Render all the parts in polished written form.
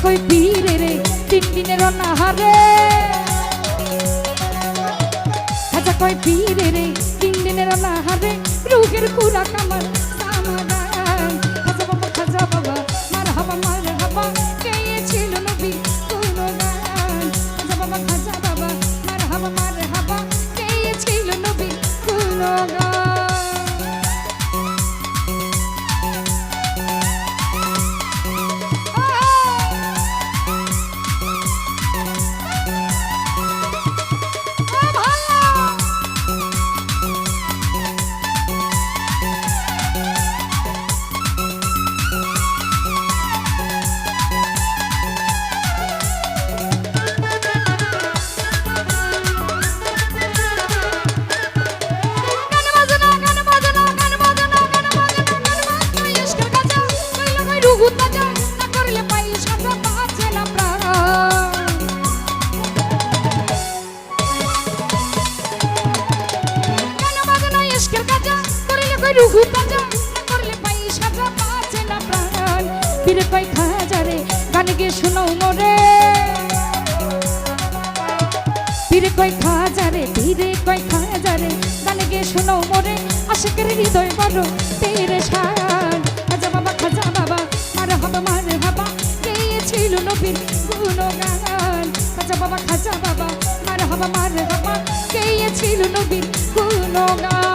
কই পীরে রে তিন দিনের অনাহারে খাজা কই পীরে রে তিন দিনের অনাহারে রুগের পুরা কামাল সামাদান খাজা বাবা মারহাবা গেয়েছিল নবী গুণগান খাজা বাবা মারহাবা গেয়েছিল নবী গুণগান পীরে কই খাজা রে গান গে শোনো মোরে পীরে কই খাজা রে গান গে শোনো মোরে আশিকের হৃদয় বড় তেরে শান খাজা বাবা মারহাবা গেয়েছিল নবীর গুণগান খাজা বাবা মারহাবা গেয়েছিল নবীর গুণগান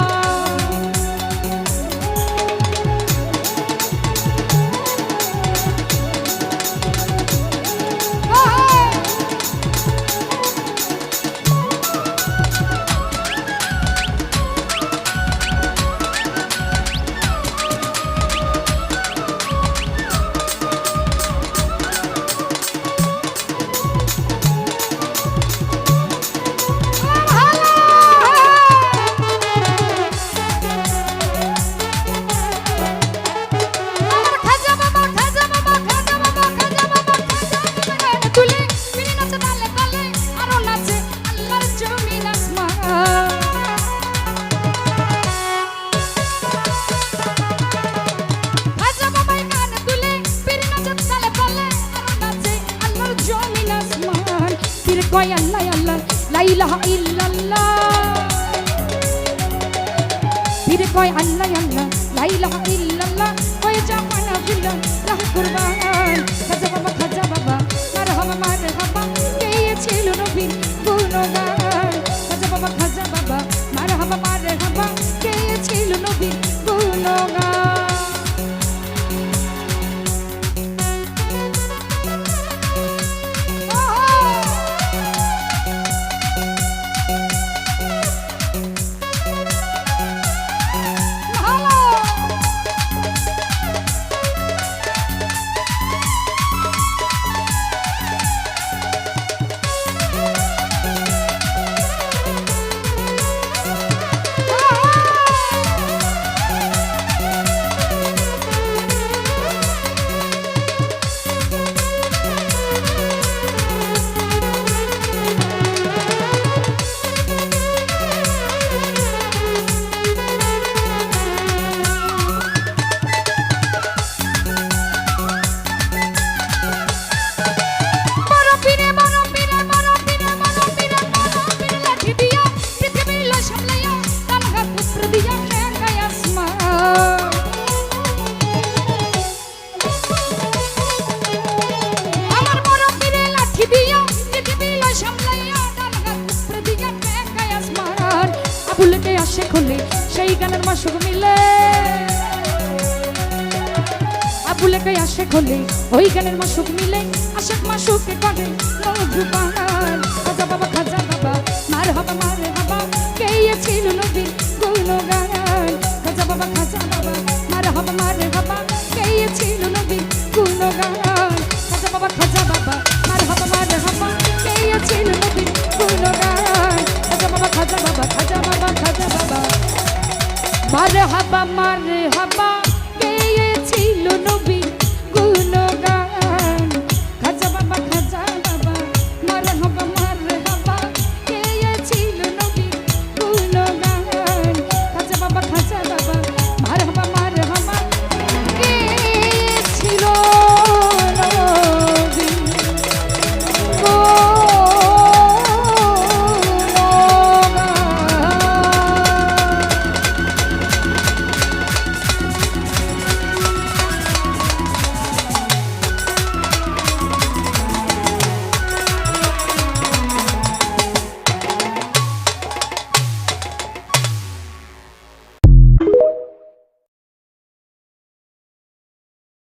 কয় আল্লাহ আল্লাহ লা ইলাহা ইল্লাল্লাহ পীরে কয় আল্লাহ আল্লাহ লা ইলাহা ইল্লাল্লাহ কয় জামানা বিল্লাহ লাহ কুরবান খাজা বাবা মারহাবা গেয়েছিল নবীর গুণগান খাজা বাবা মারহাবা গেয়েছিল নবীর গুণগান আবুলকে আসে খুলে সেই গানের মাসুক মিলে আবুলকে আসে খুলে ওই গানের মাসুক মিলে আশেক মাসুকে করে মধুপান খাজা বাবা মারহাবা গেয়েছিল নবীর গুণগান খাজা বাবা মারহাবা গেয়েছিল নবীর গুণগান খাজা বাবা মারহাবা গেয়েছিল নবীর গুণগান খাজা বাবা মারহাবা গেয়েছিল নবী